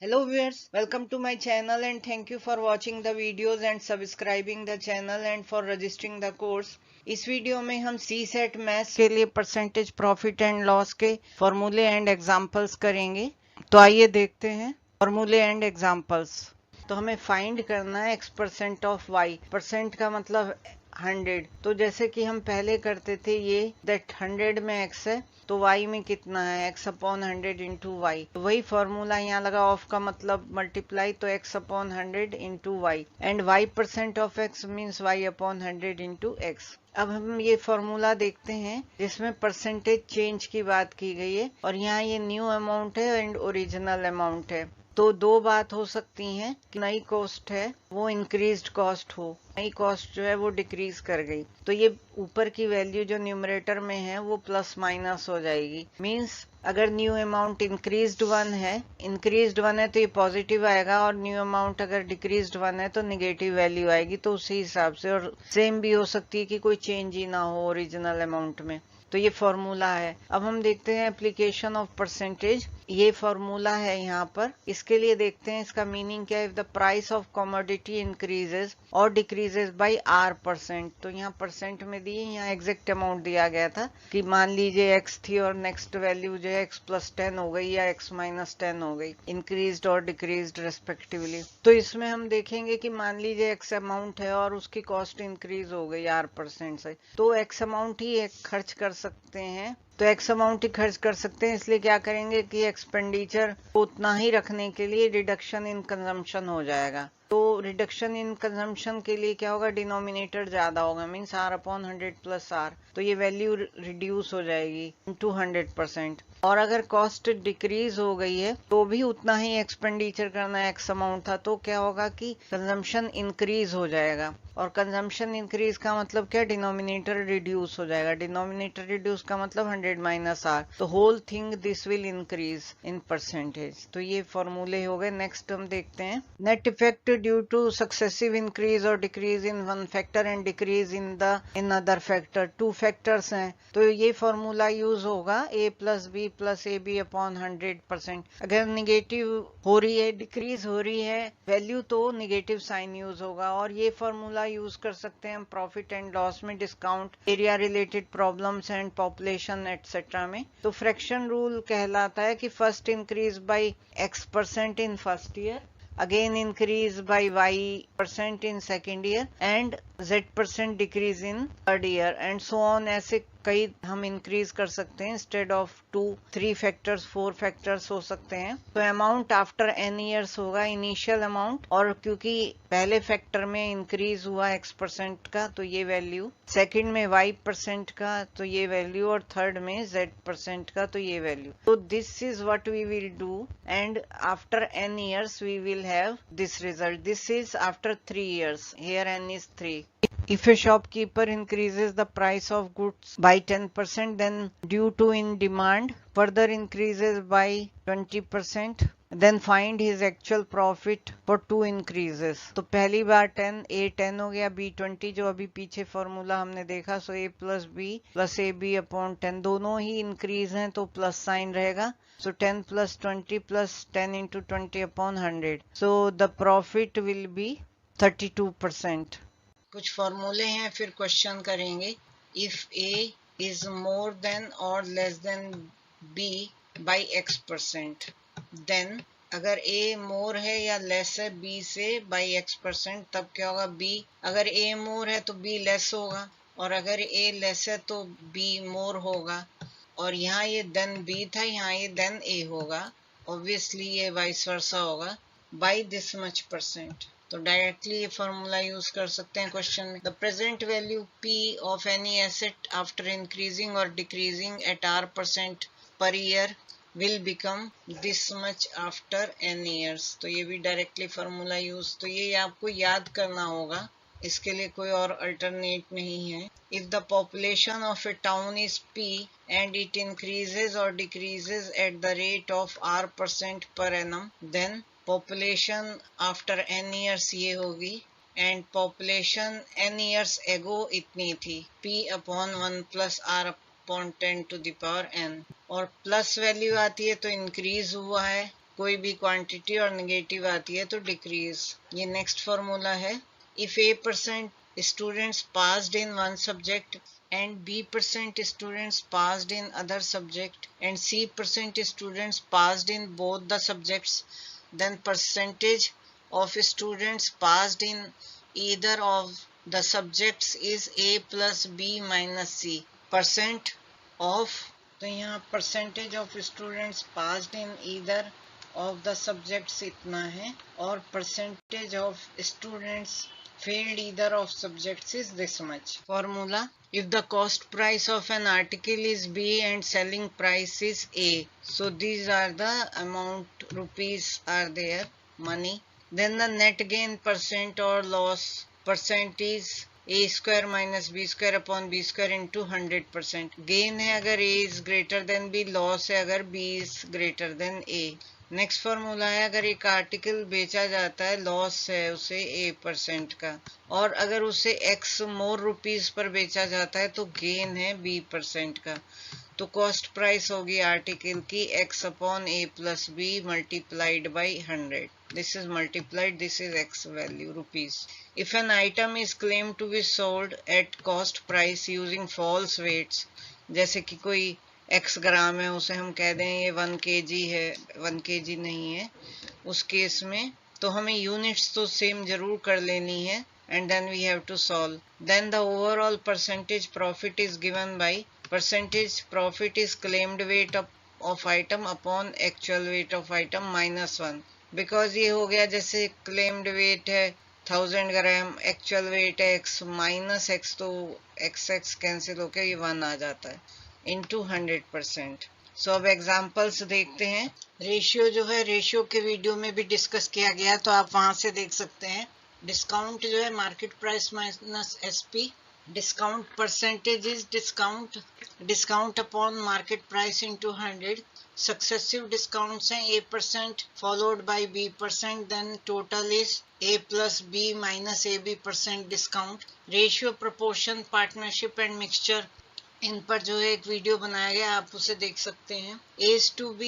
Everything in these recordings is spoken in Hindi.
Hello viewers, welcome to my channel and thank you for watching the videos and subscribing the channel and for registering the course. इस वीडियो में हम CSET मैथ्स के लिए परसेंटेज प्रॉफिट एंड लॉस के फॉर्मूले एंड एग्जांपल्स करेंगे। तो आइए देखते हैं फॉर्मूले एंड एग्जांपल्स। तो हमें फाइंड करना है x% ऑफ y। परसेंट का मतलब 100। तो जैसे कि हम पहले करते थे ये दैट 100 में x है तो y में कितना है x अपॉन 100 इंटू वाई। तो वही फॉर्मूला यहाँ लगा, ऑफ का मतलब मल्टीप्लाई, तो x अपॉन 100 into Y and y% of x means y अपॉन 100 इंटू एक्स। अब हम ये फॉर्मूला देखते हैं जिसमें परसेंटेज चेंज की बात की गई है और यहाँ ये न्यू अमाउंट है एंड ओरिजिनल अमाउंट है। तो दो बात हो सकती हैं कि नई कॉस्ट है वो इंक्रीज्ड कॉस्ट हो, नई कॉस्ट जो है वो डिक्रीज कर गई। तो ये ऊपर की वैल्यू जो न्यूमरेटर में है वो प्लस माइनस हो जाएगी। मींस अगर न्यू अमाउंट इंक्रीज्ड 1 है तो ये पॉजिटिव आएगा और न्यू अमाउंट अगर डिक्रीज्ड 1 है तो निगेटिव वैल्यू आएगी। तो उसी हिसाब से, और सेम भी हो सकती है कि कोई चेंज ही ना हो ओरिजिनल अमाउंट में। तो ये फॉर्मूला है। अब हम देखते हैं एप्लीकेशन ऑफ परसेंटेज। ये फॉर्मूला है यहाँ पर। इसके लिए देखते हैं इसका मीनिंग क्या है। If the price of commodity increases और डिक्रीजेस बाय R%। तो यहाँ परसेंट में दिए, यहाँ एग्जैक्ट अमाउंट दिया गया था कि मान लीजिए x थी और नेक्स्ट वैल्यू जो है x+10 हो गई या x-10 हो गई, इंक्रीज्ड और डिक्रीज्ड रेस्पेक्टिवली। तो इसमें हम देखेंगे कि मान लीजिए x अमाउंट है और उसकी कॉस्ट इंक्रीज हो गई R% से, तो x अमाउंट ही खर्च कर सकते हैं। तो एक्स अमाउंट ही खर्च कर सकते हैं, इसलिए क्या करेंगे कि एक्सपेंडिचर उतना ही रखने के लिए रिडक्शन इन कंजम्पशन हो जाएगा। तो रिडक्शन इन कंजम्पशन के लिए क्या होगा, डिनोमिनेटर ज्यादा होगा, means R upon 100 plus R। तो ये वैल्यू रिड्यूस हो जाएगी टू 100%। और अगर कॉस्ट डिक्रीज हो गई है तो भी उतना ही एक्सपेंडिचर करना है, एक्स अमाउंट था, तो क्या होगा कि कंजम्पशन इंक्रीज हो जाएगा। और कंजम्पशन इंक्रीज का मतलब क्या, डिनोमिनेटर रिड्यूस हो जाएगा। डिनोमिनेटर रिड्यूस का मतलब 100 माइनस R। तो whole thing this will increase in percentage. तो ये फॉर्मूले हो गए। नेक्स्ट हम देखते हैं net effect due to successive increase और decrease in one factor and decrease in other factor. Two factors हैं तो ये फॉर्मूला यूज होगा a plus B plus A B upon 100%। अगर निगेटिव हो रही है, डिक्रीज हो रही है वैल्यू, तो निगेटिव साइन यूज होगा। और ये फॉर्मूला यूज कर सकते हैं हम प्रॉफिट एंड लॉस में, discount, area related problems and population etcetera में। तो फ्रैक्शन रूल कहलाता है कि first increase by x% in first year, again increase by y% in second year and z% decrease in third year and so on। ऐसे कई हम इंक्रीज कर सकते हैं, इंस्टेड ऑफ 2 3 फैक्टर्स 4 फैक्टर्स हो सकते हैं। तो अमाउंट आफ्टर n ईयर्स होगा इनिशियल अमाउंट, और क्योंकि पहले फैक्टर में इंक्रीज हुआ x% का तो ये वैल्यू, सेकंड में y% का तो ये वैल्यू, और थर्ड में z% का तो ये वैल्यू। तो this is what we will do and after n years we will have this result. This is after 3 years. Here n is 3. If a shopkeeper increases the price of goods by 10%, then due to in demand further increases by 20%, then find his actual profit for 2 increases. तो पहली बार 10, A 10 हो गया, B 20, जो अभी पीछे फॉर्मूला हमने देखा। So A plus B plus A B upon 10, दोनों ही इंक्रीज हैं तो प्लस साइन रहेगा। So 10 plus 20 plus 10 into 20 upon 100. So the profit will be 32%. कुछ फॉर्मूले हैं, फिर क्वेश्चन करेंगे। If A is more than or less than B by X%, then अगर A मोर है या लेस है B से by X%, तब क्या होगा, B अगर A मोर है तो B लेस होगा, और अगर A लेस है तो B मोर होगा। और यहाँ ये देन B था, यहाँ ये देन A होगा। ऑब्वियसली ये वाइस वर्सा होगा बाय दिस मच %। तो डायरेक्टली ये फॉर्मूला यूज कर सकते हैं क्वेश्चन में। The present value P of any asset after increasing और decreasing at R% per year will become this much after n years. तो ये भी डायरेक्टली फॉर्मूला यूज, तो ये आपको याद करना होगा, इसके लिए कोई और अल्टरनेट नहीं है। If the population of a town is P and it increases or decreases at the rate of R% per annum, then population after n years ये होगी, and population n years ago इतनी थी, P upon 1 plus R upon 10 to the power n। और प्लस वैल्यू आती है तो इंक्रीज हुआ है, कोई भी क्वांटिटी और नेगेटिव आती है तो डिक्रीज। ये नेक्स्ट फॉर्मूला है, if A% students passed in one subject and B% students passed in other subject and C% students passed in both the subjects, then percentage of students passed in either of the subjects is A plus B minus C. Percent of, तो यहाँ percentage of students passed in either of the subjects इतना है, और percentage of students failed either of subjects is this much. Formula, if the cost price of an article is B and selling price is A, so these are the amount rupees are there, money, then the net gain percent or loss percent is A square minus B square upon B square into 100%. Gain है अगर A is greater than B, loss है अगर B is greater than A. Next formula है, अगर एक आर्टिकल बेचा जाता है, लॉस है उसे A% का, और अगर उसे X मोर रुपीज पर बेचा जाता है तो गेन है B% का, तो कॉस्ट प्राइस होगी आर्टिकल की X upon A plus B multiplied by 100. This is multiplied, this is X value rupees. If an item is claim to be sold at cost price using false weights, जैसे कि कोई X ग्राम है, उसे हम कह दें ये 1 kg है, 1 kg नहीं है, उस केस में तो हमें यूनिट्स तो सेम जरूर कर लेनी है, and then we have to solve. Then the overall percentage profit is given by percentage profit is claimed weight of item upon actual weight of item minus 1. Because ये हो गया जैसे claimed weight है 1000 ग्राम, actual weight है X minus X, तो XX कैंसिल होकर ये 1 आ जाता है into 100%. सो अब एग्जाम्पल्स देखते हैं. रेशियो जो है, रेशियो के वीडियो में भी डिस्कस किया गया, तो आप वहां से देख सकते हैं. डिस्काउंट जो है market price minus SP, discount percentage is discount upon market price into 100. Successive discounts हैं A% followed by B%, then total is A plus B minus AB% discount. Ratio, proportion, partnership and mixture, इन पर जो है एक वीडियो बनाया गया, आप उसे देख सकते हैं. A/B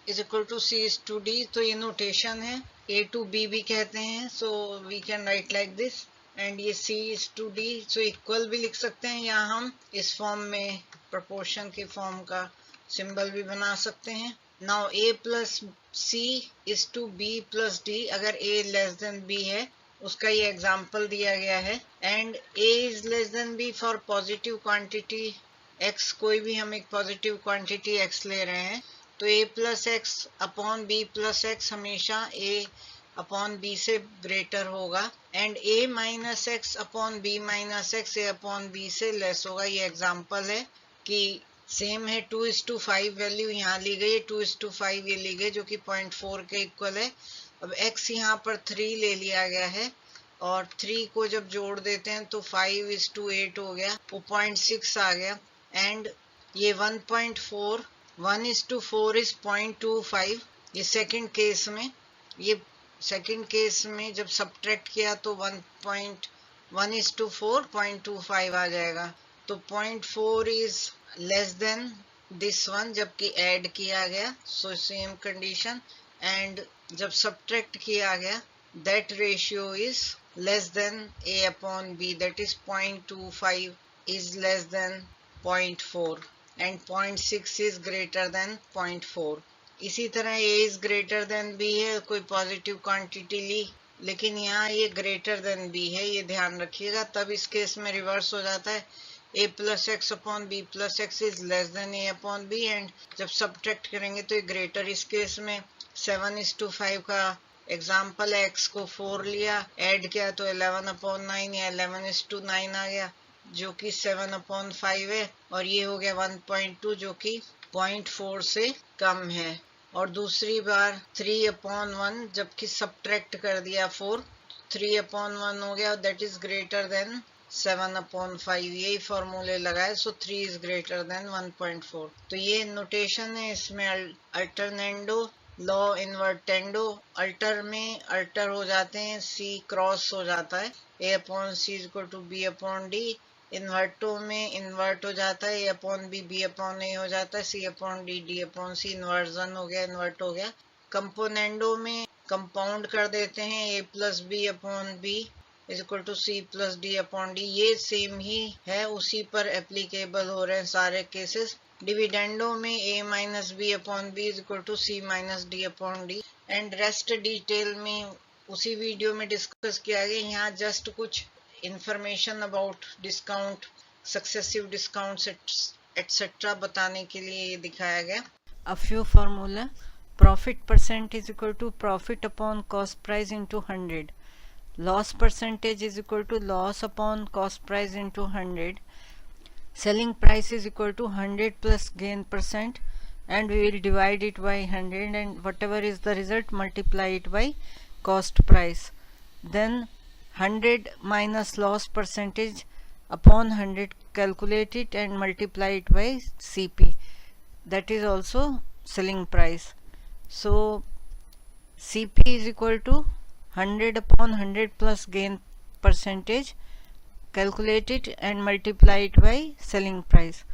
is equal to C/D, तो ये नोटेशन है, A to B भी कहते हैं, so we can write like this. And ये C/D, सो इक्वल भी लिख सकते हैं, या हम इस फॉर्म में प्रोपोर्शन के फॉर्म का सिंबल भी बना सकते हैं. Now A plus C is to B plus D, अगर A लेस देन B है, उसका ये एग्जाम्पल दिया गया है. And A is less than B for positive quantity X, कोई भी हम एक पॉजिटिव क्वांटिटी X ले रहे हैं, तो A plus x upon B plus x हमेशा A अपॉन B से ग्रेटर होगा, and A minus x upon B minus x A upon B से लेस होगा. ये एग्जाम्पल है कि सेम है. 2:5 वैल्यू यहाँ ली गई है, 2:5 ये ली गई जो कि 0.4 के इक्वल है. अब X यहाँ पर 3 ले लिया गया है, और 3 को जब जोड़ देते हैं तो 5:8 हो गया, वो 0.6 आ गया. एंड ये 1.4, 1:4 इज 0.25. ये सेकंड केस में, ये सेकंड केस में जब सब्ट्रैक्ट किया तो 1:4 0.25 आ जाएगा. तो 0.4 is less then this one, जबकि ऐड किया गया, सो सेम कंडीशन. एंड जब सब्ट्रैक्ट किया गया, that ratio is less then A upon B, that is 0.25 is less then 0.4 and 0.6 is greater than 0.4. इसी तरह A is greater than B है, कोई पॉजिटिव क्वांटिटी ली, लेकिन यहाँ ये greater than B है, ये ध्यान रखिएगा. तब इस केस में रिवर्स हो जाता है, A plus x upon B plus x is less then A upon B, and जब सब्ट्रैक्ट करेंगे तो ये ग्रेटर. इस केस में 7:5 का एग्जाम्पल है, X को 4 लिया, ऐड किया तो 11/9 या 11:9 आ गया, जो कि 7/5 है, और ये हो गया 1.2 जो कि 0.4 से कम है. और दूसरी बार 3/1, जबकि सब्ट्रैक्ट कर दिया 4, 3/1 हो गया, दैट इज ग्रेटर देन 7/5. यही फॉर्मूले लगाए, सो 3 इज ग्रेटर देन 1.4. तो ये नोटेशन है. इसमें अल्टरनेंडो, लॉ इन्वर्टेंडो, अल्टर में अल्टर हो जाते हैं, C क्रॉस हो जाता है, A upon C is equal to B upon D. Invertendo में इन्वर्ट हो जाता है, A upon B B upon A हो जाता है, C upon D D upon C, inversion हो गया, इन्वर्ट हो गया. कंपोनेंडो में कंपाउंड कर देते हैं a plus B upon B is equal to C plus D upon D, ये सेम ही है, उसी पर एप्लीकेबल हो रहे हैं सारे केसेस। डिविडेंडो में a minus B upon B is equal to C minus D upon D, and rest detail में उसी वीडियो में डिस्कस किया गया। यहाँ जस्ट कुछ information about discount, successive discounts etcetera बताने के लिए ये दिखाया गया। A few formula: profit percent is equal to profit upon cost price into 100, loss percentage is equal to loss upon cost price into 100, selling price is equal to 100 plus gain percent, and we will divide it by 100, and whatever is the result multiply it by cost price. Then 100 minus loss percentage upon 100, calculate it and multiply it by CP, that is also selling price. So CP is equal to 100 upon 100 plus gain percentage, calculate it and multiply it by selling price.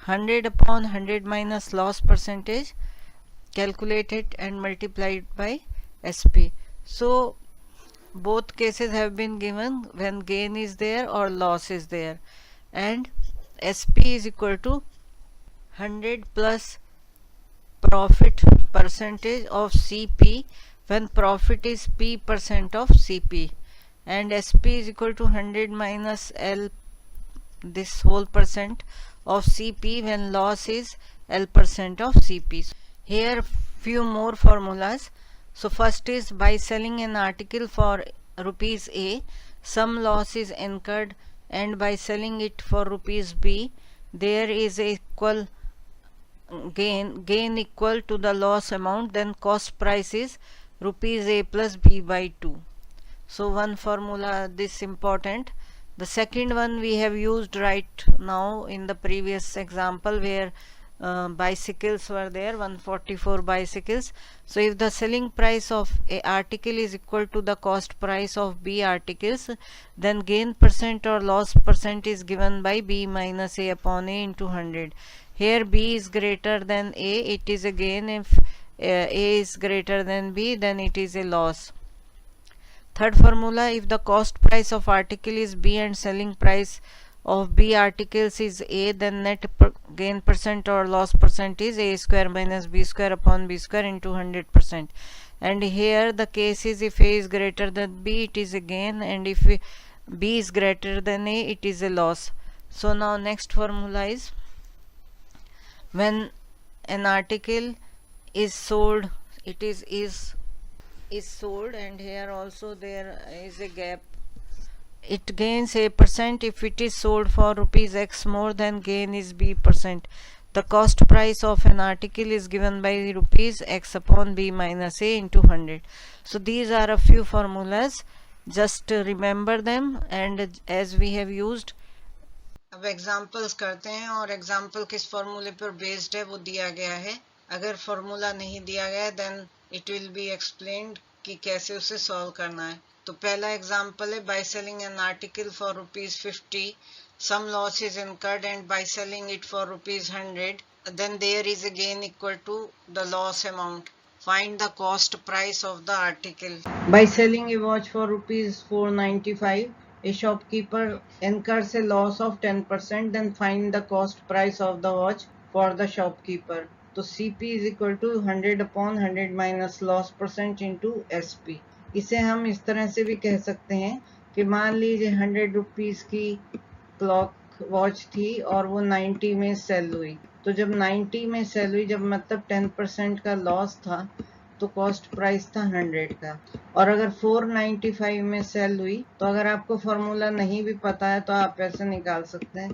100 upon 100 minus loss percentage, calculate it and multiply it by SP. So both cases have been given when gain is there or loss is there, and SP is equal to 100 plus profit percentage of CP when profit is P percent of CP, and SP is equal to 100 minus L, this whole percent of CP when loss is L percent of CP. Here few more formulas. So first is by selling an article for rupees A, some loss is incurred, and by selling it for rupees B, there is equal gain equal to the loss amount, then cost price is rupees A plus B by 2. So one formula, this important. The second one we have used right now in the previous example where bicycles were there, 144 bicycles. So if the selling price of a article is equal to the cost price of B articles, then gain percent or loss percent is given by B minus A upon A into 100. Here B is greater than A, it is a gain. If A is greater than B, then it is a loss. Third formula, if the cost price of article is B and selling price of B articles is A, then net gain percent or loss percent is A square minus B square upon B square into 100%. And here the case is if A is greater than B, it is a gain, and if B is greater than A, it is a loss. So now next formula is when an article is sold, it is sold, and here also there is a gap. It gains A percent if it is sold for rupees X more than gain is B percent. The cost price of an article is given by rupees X upon B minus A into 100. So these are a few formulas, just remember them, and as we have used. अब एग्जाम्पल्स करते हैं, और एग्जाम्पल किस फॉर्मूले पर बेस्ड है वो दिया गया है। अगर फॉर्मूला नहीं दिया गया then it will be explained कि कैसे उसे सॉल्व करना है। तो पहला एग्जाम्पल है by selling an article for rupees 50, some loss is incurred, and by selling it for rupees 100, then there is a gain equal to the loss amount. Find the cost price of the article. By selling a watch for rupees 495, a shopkeeper incurs a loss of 10%, then find the cost price of the watch for the shopkeeper. तो CP is equal to 100 upon 100 minus loss percent into SP. इसे हम इस तरह से भी कह सकते हैं कि मान लीजिए 100 रुपीज की क्लॉक वॉच थी और वो 90 में सेल हुई। तो जब 90 में सेल हुई, जब मतलब 10% का लॉस था, तो कॉस्ट प्राइस था 100 का। और अगर 495 में सेल हुई, तो अगर आपको फॉर्मूला नहीं भी पता है तो आप ऐसे निकाल सकते हैं।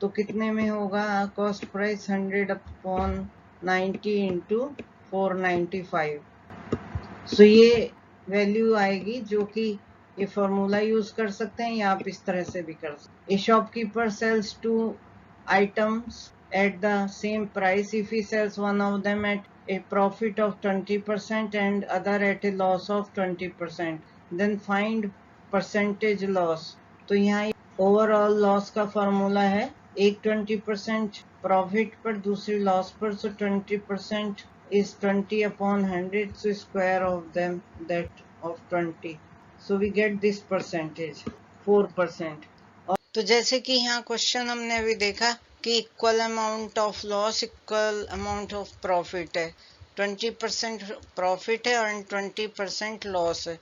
तो कितने में होगा कॉस्ट प्राइस? 100 upon 90 into 495। सो ये वैल्यू आएगी, जो कि ये फॉर्मूला यूज कर सकते हैं या आप इस तरह से भी कर सकते हैं। A shopkeeper sells 2 items at the same price if he sells one of them at a profit of 20% and other at a loss of 20%, then find percentage loss. तो यहाँ ओवरऑल लॉस का फॉर्मूला है, एक 20% प्रॉफिट पर, दूसरी लॉस पर। सो 20% is 20 upon 100, so square of them that of 20. So we get this percentage 4%. तो जैसे कि यहाँ क्वेश्चन हमने अभी देखा कि equal amount of loss equal amount of profit है, 20% प्रॉफिट है और 20% लॉस है।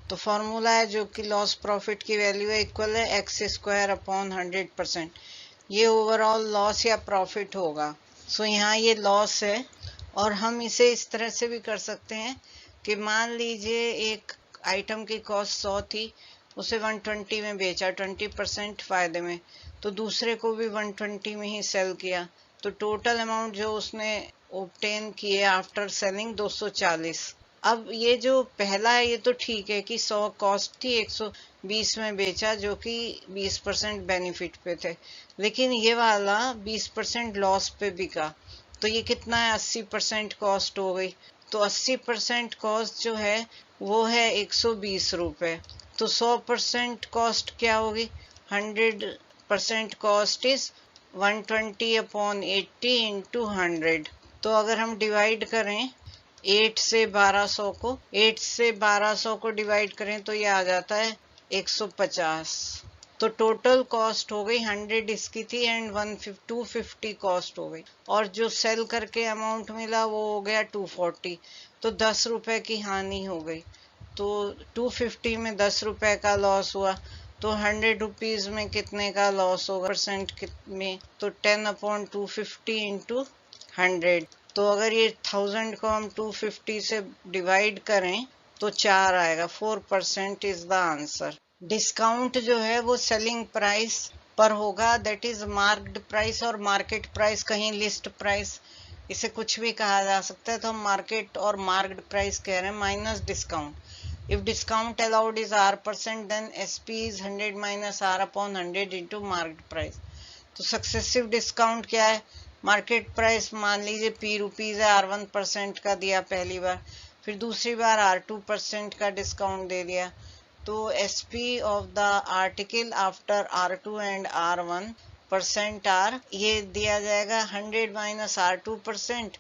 तो फॉर्मूला है जो कि लॉस प्रॉफिट की वैल्यू है इक्वल है एक्स स्क्वायर अपॉन 100%। ये ओवरऑल लॉस या प्रॉफिट होगा। सो यहाँ ये लॉस है और हम इसे इस तरह से भी कर सकते हैं कि मान लीजिए एक आइटम की कॉस्ट 100 थी, उसे 120 में बेचा 20% फायदे में, तो दूसरे को भी 120 में ही सेल किया, तो टोटल अमाउंट जो उसने ऑब्टेन किए आफ्टर सेलिंग 240। अब ये जो पहला है ये तो ठीक है कि 100 कॉस्ट थी, 120 में बेचा जो कि 20% बेनिफिट पे थे, लेकिन ये वाला 20% लॉस पे बिका, तो ये कितना है 80% कॉस्ट हो गई। तो 80% कॉस्ट जो है वो है 120 रुपए। तो 100% कॉस्ट क्या होगी, 100% कॉस्ट इज 120 अपॉन 80 इंटू 100। तो अगर हम डिवाइड करें 8 से 1200 को डिवाइड करें तो ये आ जाता है 150। तो टोटल कॉस्ट हो गई 100 इसकी थी एंड 250 कॉस्ट हो गई, और जो सेल करके अमाउंट मिला वो हो गया 240। तो 10 रुपए की हानि हो गई। तो 250 में 10 रुपए का लॉस हुआ, तो 100 रुपीज में कितने का लॉस होगा परसेंट में, तो 10 अपॉन 250 इंटू 100। तो अगर ये 1000 को हम 250 से डिवाइड करें तो 4 आएगा, 4% इज द आंसर। डिस्काउंट जो है वो सेलिंग प्राइस पर होगा, दैट इज मार्क्ड प्राइस, और मार्केट प्राइस कहीं लिस्ट प्राइस, इसे कुछ भी कहा जा सकता है, तो हम मार्केट और मार्क्ड प्राइस कह रहे हैं, minus discount. If discount allowed is R%, then SP is 100 minus R upon 100 into market price. तो सक्सेसिव डिस्काउंट क्या है, मार्केट प्राइस मान लीजिए P रुपीज है, R1% का दिया पहली बार, फिर दूसरी बार R2% का डिस्काउंट दे दिया, तो SP of the article after R2 and R1% R, ये दिया जाएगा 100 minus R2%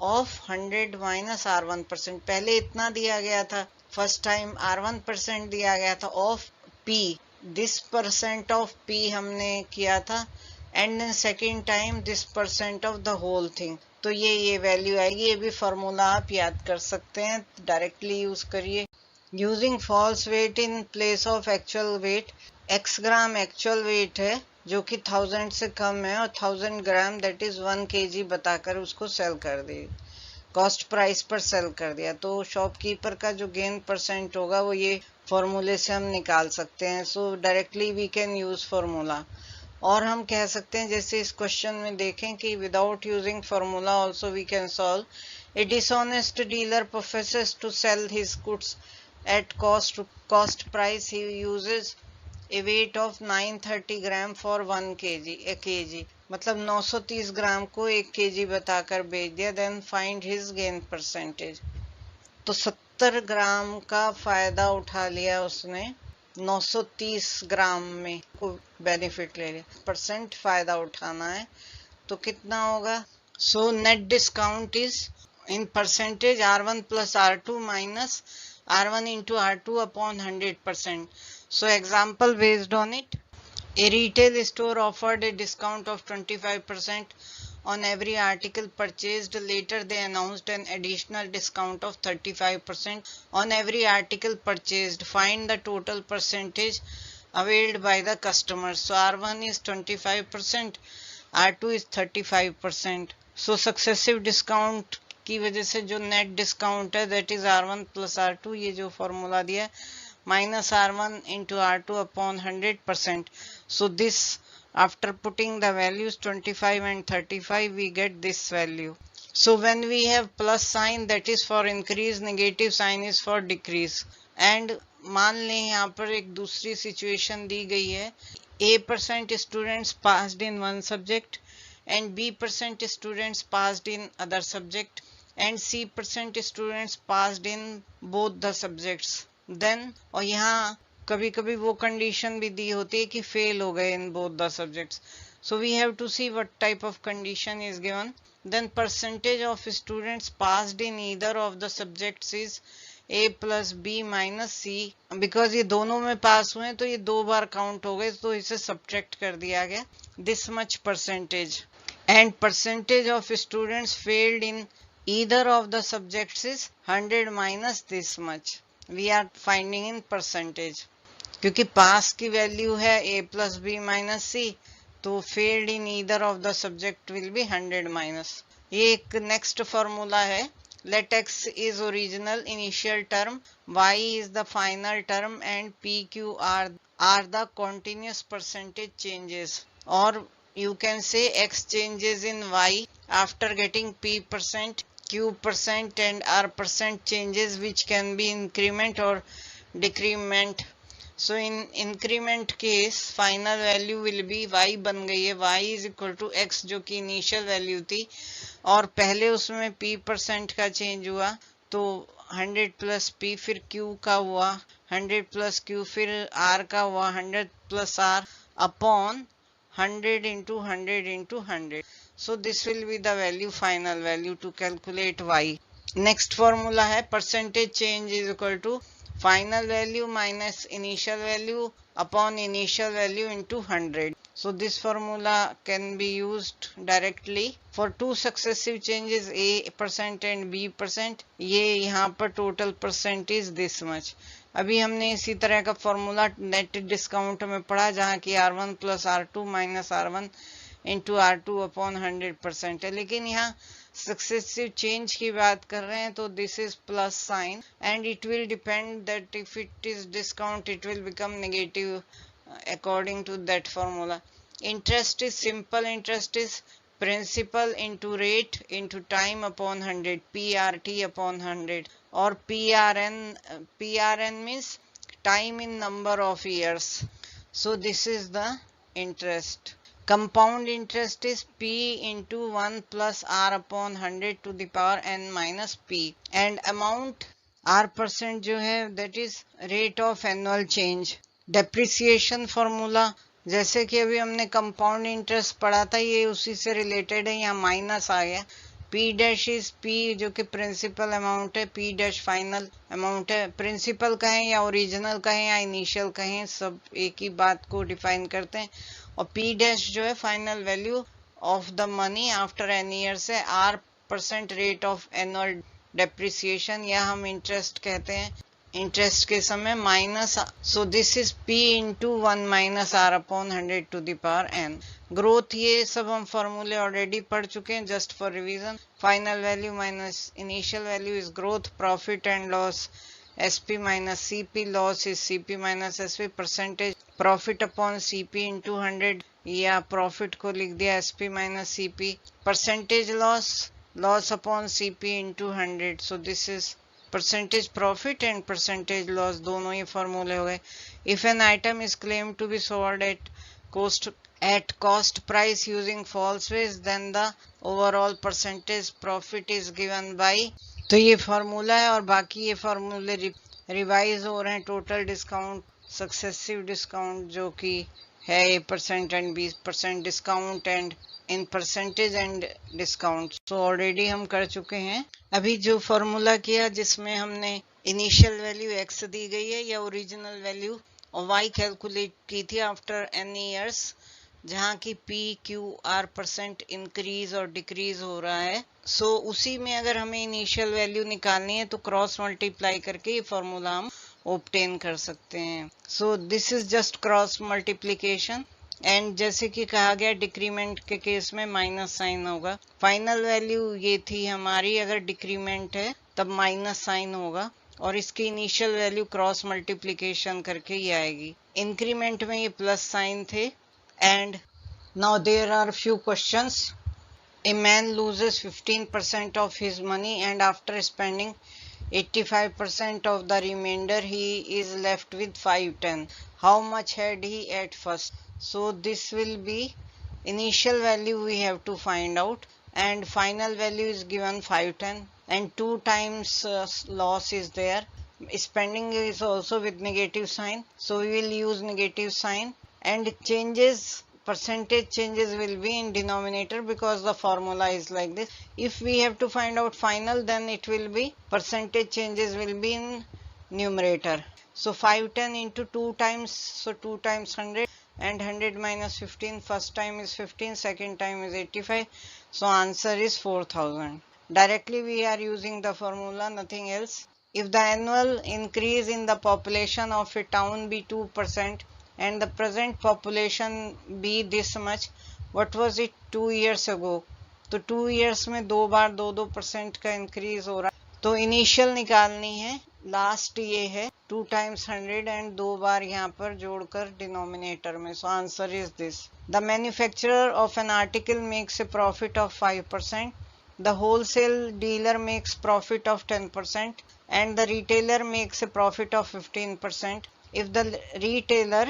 of 100 minus R1%। पहले इतना दिया गया था, फर्स्ट टाइम R1% दिया गया था of P, this percent of P हमने किया था, and then second time this percent of the whole thing. तो ये वैल्यू आएगी। ये भी फॉर्मूला आप याद कर सकते हैं, डायरेक्टली यूज करिए। Using false weight in place of actual weight, x gram actual weight है जो कि 1000 से कम है, और 1000 ग्राम दैट इज 1 kg बताकर उसको सेल कर दी, कॉस्ट प्राइस पर सेल कर दिया। तो शॉपकीपर का जो गेन परसेंट होगा वो ये फॉर्मूले से हम निकाल सकते हैं। So directly we can use formula. और हम कह सकते हैं जैसे इस क्वेश्चन में देखें कि without using formula also we can solve. A dishonest dealer professes to sell his goods at cost price, he uses a weight of 930 gram for 1 kg, मतलब 930 ग्राम को 1 kg बताकर बेच दिया। Then find his gain percentage. तो 70 ग्राम का फायदा उठा लिया उसने, 930 ग्राम में को बेनिफिट ले लिया, परसेंट फायदा उठाना है, तो कितना होगा। So net discount is in percentage R1 plus R2 minus R1 into R2 upon 100%. So example based on it, a retail store offered a discount of 25% on every article purchased. Later they announced an additional discount of 35% on every article purchased. Find the total percentage availed by the customers. So R1 is 25%, R2 is 35%. So successive discount की वजह से जो नेट डिस्काउंट है that is R1 plus R2, ये जो फॉर्मूला दिया है, minus R1 into R2 upon 100%. So this after putting the values 25 and 35 we get this value. So when we have plus sign that is for increase, negative sign is for decrease. And मान लें यहाँ पर एक दूसरी सिचुएशन दी गई है, A% students passed in one subject and B% students passed in other subject and C% students passed in both the subjects. Then और यहाँ कभी कभी वो कंडीशन भी दी होती है कि फेल हो गए in both the subjects. So we have to see what type of condition is given. then percentage of students passed in either of the subjects is A plus B minus C. Because ये दोनों में पास हुए तो ये 2 बार काउंट हो गए तो इसे सब्ट्रैक्ट कर दिया गया. This much percentage and percentage of students failed in either of the subjects is 100 minus this much. We are finding in percentage. क्योंकि पास की वैल्यू है A plus B minus C, तो failed in either of the subject will be 100 minus. ये एक next formula है. Let x is original initial term, y is the final term, and PQ are the continuous percentage changes. Or you can say x changes in y after getting P percent, Q percent and R percent changes, which can be increment or decrement. So in increment case final value will be y बन गई है, y is equal to x जो कि initial value थी और पहले उसमें P परसेंट का चेंज हुआ तो 100 प्लस P, फिर Q का हुआ 100 प्लस Q, फिर R का हुआ 100 plus R upon 100 into 100 into 100. So this will be the value, final value to calculate y. Next formula है percentage change is equal to final value minus initial value upon initial value into 100. So this formula can be used directly for two successive changes A percent and B percent. ये यहाँ पर total percent is this much. अभी हमने इसी तरह का फॉर्मूला नेट डिस्काउंट में पढ़ा जहाँ की R1 plus R2 minus R1 into R2 upon 100% है, लेकिन यहाँ सक्सेसिव चेंज की बात कर रहे हैं तो this is plus sign and it will depend that if it is discount it will become negative according to that formula. Interest is simple, interest is principal into rate into time upon 100, PRT upon 100 और PRN means time in number of years. So this is the interest. Compound interest is P into 1 plus R upon 100 to the power n minus P and amount R% जो है that is rate of annual change. Depreciation formula जैसे कि अभी हमने कंपाउंड इंटरेस्ट पढ़ा था ये उसी से रिलेटेड है, यहाँ माइनस आ गया. P डैश इज P जो कि प्रिंसिपल अमाउंट है, P डैश फाइनल अमाउंट है. प्रिंसिपल कहें या ओरिजिनल कहें या इनिशियल कहें सब एक ही बात को डिफाइन करते हैं. और P डैश जो है final value of the money after n years है. R% rate of annual depreciation या हम इंटरेस्ट कहते हैं इंटरेस्ट के समय minus. So this is P into 1 minus R upon 100 to the power n. Growth ये सब हम फॉर्मूले ऑलरेडी पढ़ चुके हैं just for revision. Final value minus initial value is growth, profit and loss SP minus CP, loss is CP minus SP. Percentage profit upon CP into 100 या प्रॉफिट को लिख दिया SP minus CP. Percentage loss upon CP into 100. So this is percentage profit and percentage loss, दोनों ये फॉर्मूले हो गए. If an item is claimed to be sold at cost price using false ways, then the overall percentage profit is given by. तो ये फॉर्मूला है और बाकी ये फॉर्मूले रिवाइज हो रहे हैं. टोटल डिस्काउंट, सक्सेसिव डिस्काउंट जो कि है A% and B% discount and in percentage and discount. तो ऑलरेडी हम कर चुके हैं. अभी जो फॉर्मूला किया जिसमें हमने इनिशियल वैल्यू x दी गई है या ओरिजिनल वैल्यू और y कैलकुलेट की थी आफ्टर n ईयर्स जहाँ की PQR% इंक्रीज और डिक्रीज हो रहा है. सो उसी में अगर हमें इनिशियल वैल्यू निकालनी है तो क्रॉस मल्टीप्लाई करके ये फॉर्मूला हम ऑब्टेन कर सकते हैं. सो this is just cross multiplication and जैसे कि कहा गया डिक्रीमेंट के केस में माइनस साइन होगा. फाइनल वैल्यू ये थी हमारी, अगर डिक्रीमेंट है तब माइनस साइन होगा और इसकी इनिशियल वैल्यू क्रॉस मल्टीप्लिकेशन करके ही आएगी. इंक्रीमेंट में ये प्लस साइन थे. And now there are few questions. A man loses 15% of his money and after spending 85% of the remainder he is left with 510. How much had he at first? So this will be initial value we have to find out and final value is given 510 and 2 times loss is there. Spending is also with negative sign, so we will use negative sign and changes percentage changes will be in denominator because the formula is like this. If we have to find out final, then it will be percentage changes will be in numerator. So 510 into 2 times, so 2 times 100, and 100 minus 15, first time is 15, second time is 85. So answer is 4000. Directly we are using the formula, nothing else. If the annual increase in the population of a town be 2% and the present population be this much, what was it 2 years ago? तो 2 years में 2 बार 2% का increase हो रहा है. तो initial निकालनी है, लास्ट ये है 2 times 100 and 2 बार यहाँ पर जोड़कर डिनोमिनेटर में. So answer is this. The manufacturer of an article makes a profit of 5%. The wholesale dealer makes profit of 10% and the retailer makes a profit of 15%. If the retailer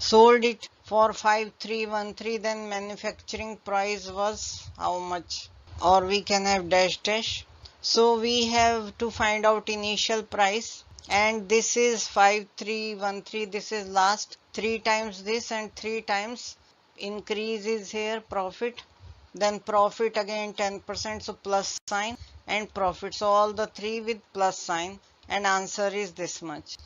sold it for 5313, then manufacturing price was how much? Or we can have dash dash. So we have to find out initial price, and this is 5313, this is last, 3 times this and 3 times increase is here profit, then profit again 10%, so plus sign and profit, so all the 3 with plus sign, and answer is this much.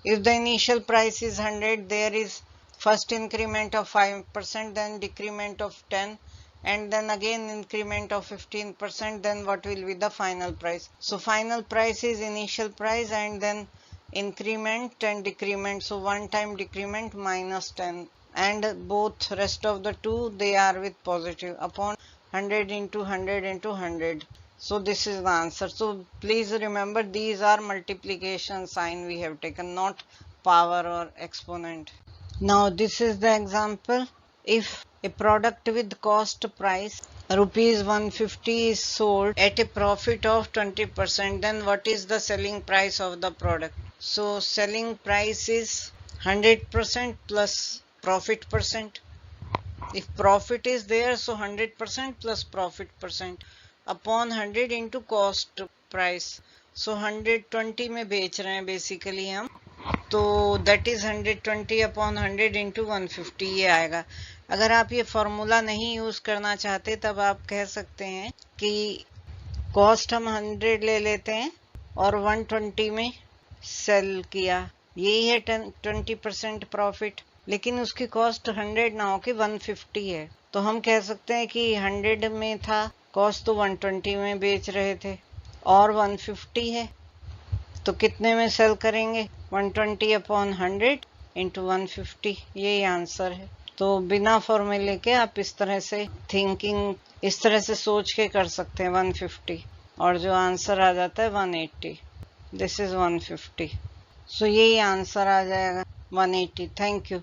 If the initial price is 100, there is first increment of 5%, then decrement of 10, and then again increment of 15%, then what will be the final price? So final price is initial price and then increment and decrement, so one time decrement minus 10, and both rest of the two they are with positive upon 100 into 100 into 100. So this is the answer. So please remember, these are multiplication sign we have taken, not power or exponent. Now this is the example. If a product with cost price rupees 150 is sold at a profit of 20%, then what is the selling price of the product? So selling price is 100% plus profit percent. If profit is there, so 100% plus profit percent upon 100 into cost price. So 120 में बेच रहे हैं बेसिकली हम, तो that is 120 upon 100 into 150 ये आएगा. अगर आप ये फॉर्मूला नहीं यूज करना चाहते तब आप कह सकते हैं कि कॉस्ट हम 100 ले लेते हैं और 120 में सेल किया, यही है 20% प्रॉफिट, लेकिन उसकी कॉस्ट 100 ना हो के 150 है. तो हम कह सकते हैं कि 100 में था, कॉस्ट तो 120 में बेच रहे थे और 150 है, तो कितने में सेल करेंगे? 120 अपॉन 100 इंटू 150, यही आंसर है. तो बिना फॉर्मूले के आप इस तरह से थिंकिंग, इस तरह से सोच के कर सकते हैं 150, और जो आंसर आ जाता है 180. This is 150. सो यही आंसर आ जाएगा 180. Thank you.